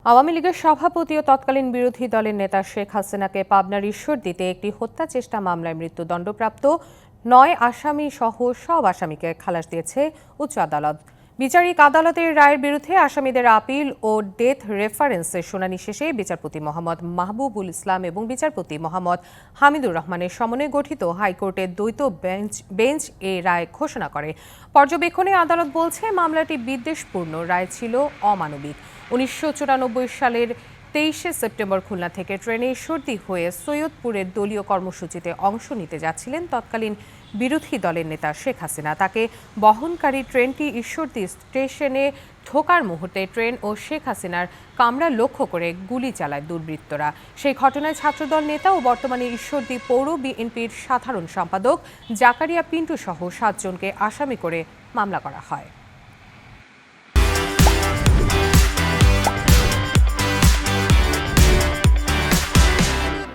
আওয়ামী লীগের সভাপতি ও তৎকালীন বিরোধী দলের নেতা শেখ হাসিনাকে পাবনার ঈশ্বরদীতে একটি হত্যা চেষ্টা মামলায় মৃত্যুদণ্ডপ্রাপ্ত ৯ আসামি সহ সব আসামিকে খালাস দিয়েছে উচ্চ আদালত। বিচারিক আদালতের রায়ের বিরুদ্ধে আসামিদের আপিল ও ডেথ রেফারেন্সের শুনানি শেষে বিচারপতি মোহাম্মদ মাহবুবুল ইসলাম এবং বিচারপতি মোহাম্মদ হামিদুর রহমানের সমন্বয়ে গঠিত হাইকোর্টের দ্বৈত বেঞ্চ এই রায় ঘোষণা করে। পর্যবেক্ষণে আদালত বলছে, মামলাটি বিদ্বেষপূর্ণ, রায় ছিল অমানবিক। ১৯৯৪ সালের ২৩ সেপ্টেম্বর খুলনা থেকে ট্রেনে ঈশ্বরদী হয়ে সৈয়দপুরের দলীয় কর্মসূচিতে অংশ নিতে যাচ্ছিলেন তৎকালীন বিরোধী দলের নেতা শেখ হাসিনা। তাকে বহনকারী ট্রেনটি ঈশ্বরদী স্টেশনে ঢোকার মুহূর্তে ট্রেন ও শেখ হাসিনার কামরা লক্ষ্য করে গুলি চালায় দুর্বৃত্তরা। সেই ঘটনায় ছাত্রদল নেতা ও বর্তমানে ঈশ্বরদী পৌর বিএনপির সাধারণ সম্পাদক জাকারিয়া পিন্টু সহ ৭ জনকে আসামি করে মামলা করা হয়।